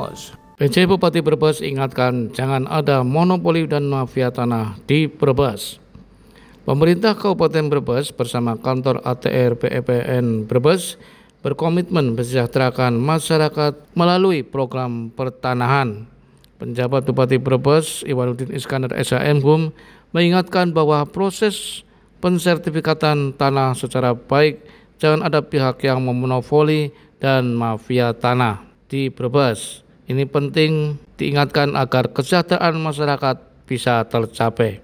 News. PJ Bupati Brebes ingatkan jangan ada monopoli dan mafia tanah di Brebes. Pemerintah Kabupaten Brebes bersama kantor ATR BPN Brebes berkomitmen mensejahterakan masyarakat melalui program pertanahan. Penjabat Bupati Brebes Iwanuddin Iskandar SHM mengingatkan bahwa proses pensertifikatan tanah secara baik, jangan ada pihak yang memonopoli dan mafia tanah di Brebes. Ini penting diingatkan agar kesejahteraan masyarakat bisa tercapai.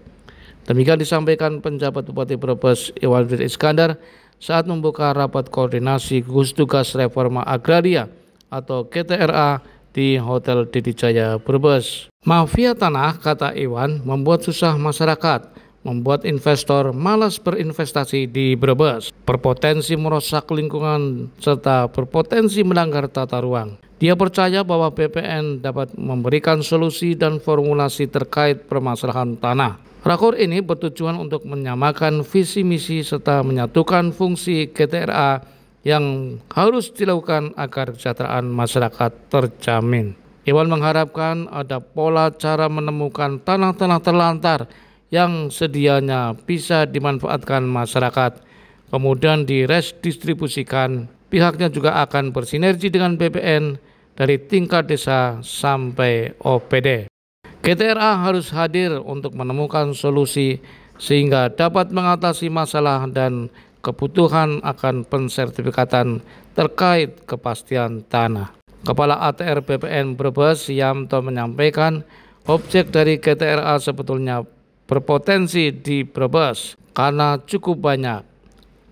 Demikian disampaikan penjabat Bupati Brebes Iwanuddin Iskandar saat membuka rapat koordinasi gugus tugas reforma agraria atau GTRA di Hotel Didi Jaya Brebes. Mafia tanah, kata Iwan, membuat susah masyarakat, membuat investor malas berinvestasi di Brebes, berpotensi merusak lingkungan, serta berpotensi melanggar tata ruang. Dia percaya bahwa BPN dapat memberikan solusi dan formulasi terkait permasalahan tanah. Rakor ini bertujuan untuk menyamakan visi misi serta menyatukan fungsi GTRA yang harus dilakukan agar kesejahteraan masyarakat terjamin. Iwan mengharapkan ada pola cara menemukan tanah-tanah terlantar yang sedianya bisa dimanfaatkan masyarakat, kemudian diredistribusikan. Pihaknya juga akan bersinergi dengan BPN dari tingkat desa sampai OPD. GTRA harus hadir untuk menemukan solusi sehingga dapat mengatasi masalah dan kebutuhan akan pensertifikatan terkait kepastian tanah. Kepala ATR BPN Brebes Yamto menyampaikan objek dari GTRA sebetulnya berpotensi di Brebes karena cukup banyak.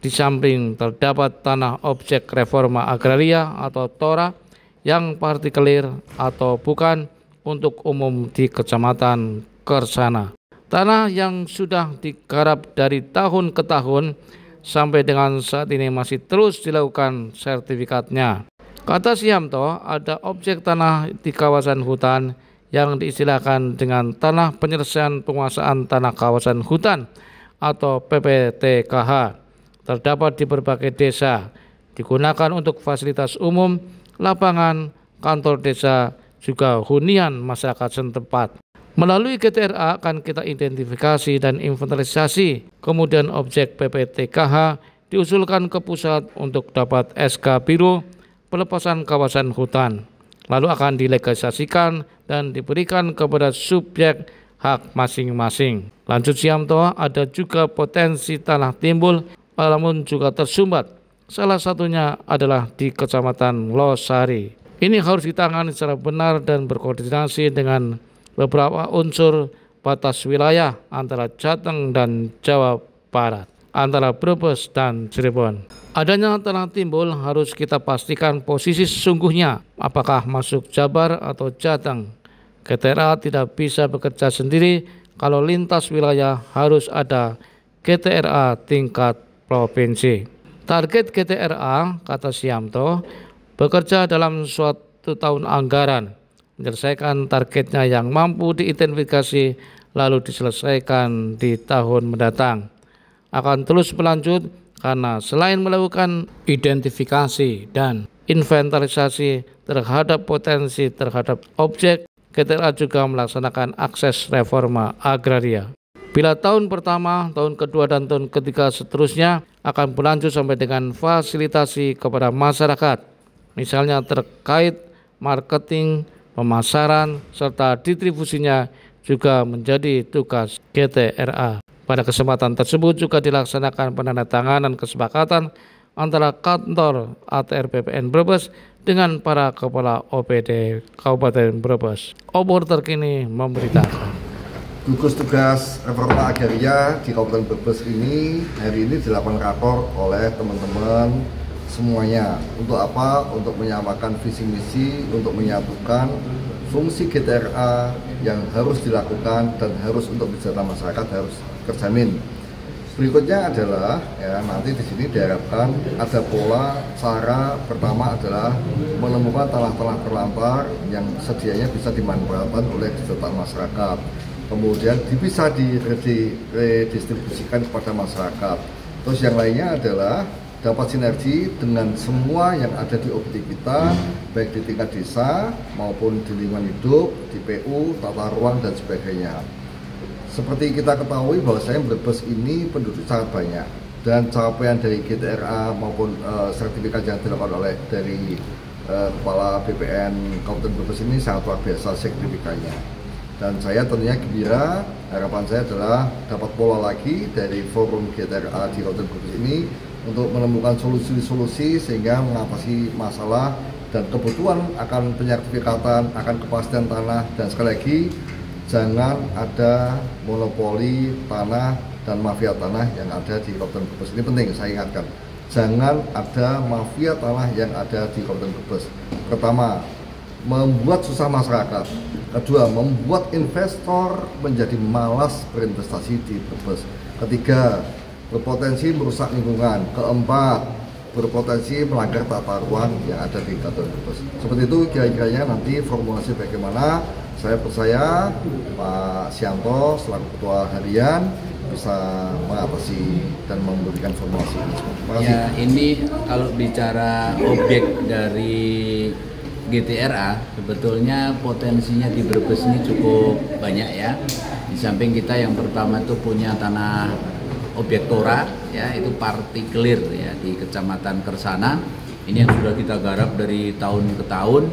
Di samping terdapat tanah objek reforma agraria atau TORA yang partikelir atau bukan untuk umum di Kecamatan Kersana. Tanah yang sudah digarap dari tahun ke tahun sampai dengan saat ini masih terus dilakukan sertifikatnya. Kata Siamto, ada objek tanah di kawasan hutan yang diistilahkan dengan tanah penyelesaian penguasaan tanah kawasan hutan atau PPTKH. Terdapat di berbagai desa, digunakan untuk fasilitas umum, lapangan, kantor desa, juga hunian masyarakat setempat. Melalui GTRA akan kita identifikasi dan inventarisasi, kemudian objek PPTKH diusulkan ke pusat untuk dapat SK Biro pelepasan kawasan hutan, lalu akan dilegalisasikan dan diberikan kepada subjek hak masing-masing. Lanjut Siamto, ada juga potensi tanah timbul namun juga tersumbat. Salah satunya adalah di Kecamatan Losari. Ini harus ditangani secara benar dan berkoordinasi dengan beberapa unsur batas wilayah antara Jateng dan Jawa Barat, antara Brebes dan Cirebon. Adanya tanah timbul harus kita pastikan posisi sesungguhnya, apakah masuk Jabar atau Jateng. GTRA tidak bisa bekerja sendiri, kalau lintas wilayah harus ada GTRA tingkat provinsi. Target GTRA, kata Siamto, bekerja dalam suatu tahun anggaran, menyelesaikan targetnya yang mampu diidentifikasi lalu diselesaikan di tahun mendatang. Akan terus berlanjut karena selain melakukan identifikasi dan inventarisasi terhadap potensi terhadap objek, GTRA juga melaksanakan akses reforma agraria. Bila tahun pertama, tahun kedua, dan tahun ketiga seterusnya akan berlanjut sampai dengan fasilitasi kepada masyarakat, misalnya terkait marketing, pemasaran, serta distribusinya juga menjadi tugas GTRA. Pada kesempatan tersebut juga dilaksanakan penandatanganan kesepakatan antara kantor ATR BPN Brebes dengan para kepala OPD Kabupaten Brebes. Obor terkini memberitakan. Gugus tugas reforma agraria di Kabupaten Brebes ini hari ini dilakukan rakor oleh teman-teman semuanya. Untuk apa? Untuk menyamakan visi misi, untuk menyatukan fungsi GTRA yang harus dilakukan dan harus untuk kesejahteraan masyarakat harus terjamin. Berikutnya adalah nanti di sini diharapkan ada pola cara pertama adalah menemukan tanah-tanah terlantar yang sedianya bisa dimanfaatkan oleh kesejahteraan masyarakat. Kemudian bisa diredistribusikan kepada masyarakat. Terus yang lainnya adalah dapat sinergi dengan semua yang ada di objek kita, baik di tingkat desa maupun di lingkungan hidup, di PU, tata ruang dan sebagainya. Seperti kita ketahui bahwasanya Brebes ini penduduk sangat banyak, dan capaian dari GTRA maupun sertifikat yang dilakukan oleh dari Kepala BPN Kabupaten Brebes ini sangat luar biasa signifikannya. Dan saya tentunya gembira, harapan saya adalah dapat pola lagi dari forum GTRA di Kabupaten Brebes ini untuk menemukan solusi-solusi sehingga mengatasi masalah dan kebutuhan akan penyertifikatan, akan kepastian tanah, dan sekali lagi jangan ada monopoli tanah dan mafia tanah yang ada di Kabupaten Brebes. Ini penting saya ingatkan, jangan ada mafia tanah yang ada di Kabupaten Brebes. Pertama, membuat susah masyarakat. Kedua, membuat investor menjadi malas berinvestasi di Brebes. Ketiga, berpotensi merusak lingkungan. Keempat, berpotensi melanggar tata ruang yang ada di Kabupaten Brebes. Seperti itu kira-kiranya nanti formulasi bagaimana. Saya percaya Pak Sianto selaku Ketua Harian bisa mengatasi dan memberikan formulasi ini. Ya, ini kalau bicara objek dari GTRA, sebetulnya potensinya di Brebes ini cukup banyak ya. Di samping kita yang pertama itu punya tanah objek Tora, ya itu partikelir ya di Kecamatan Kersana. Ini yang sudah kita garap dari tahun ke tahun.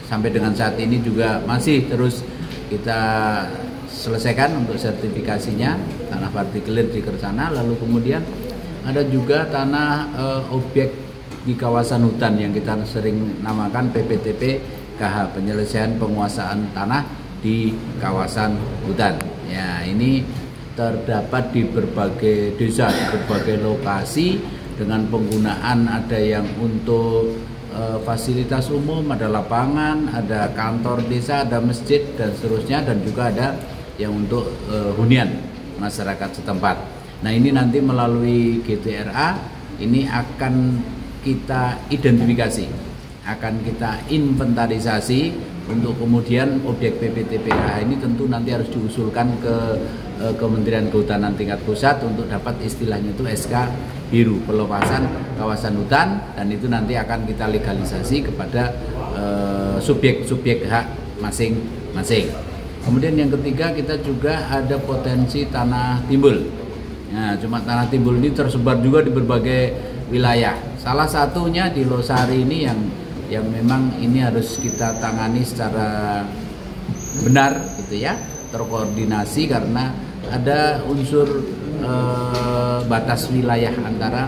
Sampai dengan saat ini juga masih terus kita selesaikan untuk sertifikasinya tanah partikelir di Kersana. Lalu kemudian ada juga tanah objek di kawasan hutan yang kita sering namakan PPTP KH, penyelesaian penguasaan tanah di kawasan hutan. Ya, ini terdapat di berbagai desa, di berbagai lokasi dengan penggunaan ada yang untuk fasilitas umum, ada lapangan, ada kantor desa, ada masjid dan seterusnya, dan juga ada yang untuk hunian masyarakat setempat. Nah, ini nanti melalui GTRA ini akan kita identifikasi, akan kita inventarisasi untuk kemudian objek PPTPKH ini tentu nanti harus diusulkan ke Kementerian Kehutanan tingkat pusat untuk dapat istilahnya itu SK biru pelepasan kawasan hutan, dan itu nanti akan kita legalisasi kepada subjek-subjek hak masing-masing. Kemudian yang ketiga, kita juga ada potensi tanah timbul. Nah, cuma tanah timbul ini tersebar juga di berbagai wilayah. Salah satunya di Losari ini yang memang ini harus kita tangani secara benar gitu ya, terkoordinasi karena ada unsur batas wilayah antara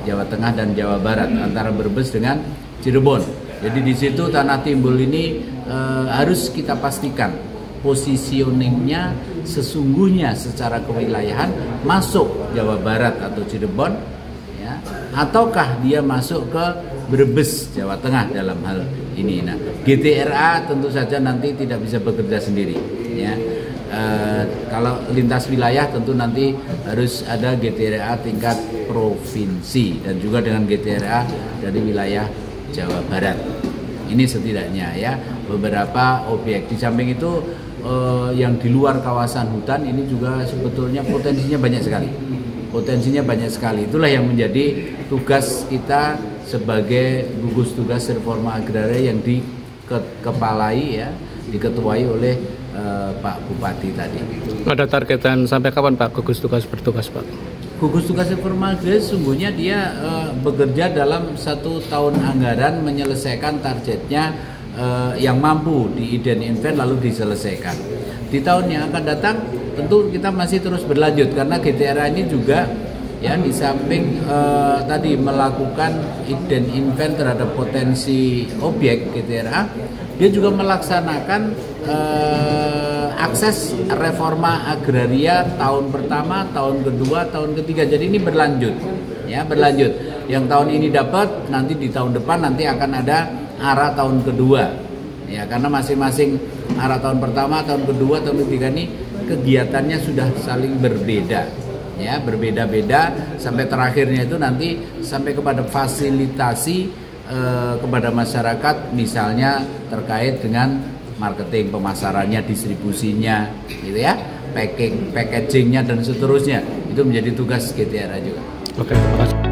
Jawa Tengah dan Jawa Barat, antara Brebes dengan Cirebon. Jadi di situ tanah timbul ini harus kita pastikan positioningnya sesungguhnya secara kewilayahan masuk Jawa Barat atau Cirebon, ya, ataukah dia masuk ke Brebes Jawa Tengah dalam hal ini. Nah, GTRA tentu saja nanti tidak bisa bekerja sendiri, ya. Kalau lintas wilayah tentu nanti harus ada GTRA tingkat provinsi dan juga dengan GTRA dari wilayah Jawa Barat. Ini setidaknya ya beberapa objek. Di samping itu yang di luar kawasan hutan ini juga sebetulnya potensinya banyak sekali. Potensinya banyak sekali. Itulah yang menjadi tugas kita sebagai gugus tugas reforma agraria yang dikepalai ya, diketuai oleh Pak Bupati tadi. Ada targetan sampai kapan Pak gugus tugas bertugas Pak? Gugus tugas reforma agraria sesungguhnya dia bekerja dalam 1 tahun anggaran menyelesaikan targetnya yang mampu di-invent lalu diselesaikan. Di tahun yang akan datang tentu kita masih terus berlanjut karena GTRA ini juga ya di samping tadi melakukan invent terhadap potensi objek GTRA, dia juga melaksanakan akses reforma agraria tahun pertama, tahun kedua, tahun ketiga. Jadi ini berlanjut ya, berlanjut. Yang tahun ini dapat, nanti di tahun depan nanti akan ada arah tahun kedua. Ya, karena masing-masing arah tahun pertama, tahun kedua, tahun ketiga ini kegiatannya sudah saling berbeda. Ya, berbeda-beda sampai terakhirnya itu nanti sampai kepada fasilitasi kepada masyarakat, misalnya terkait dengan marketing, pemasarannya, distribusinya, gitu ya, packagingnya dan seterusnya. Itu menjadi tugas GTRA juga. Oke, terima kasih.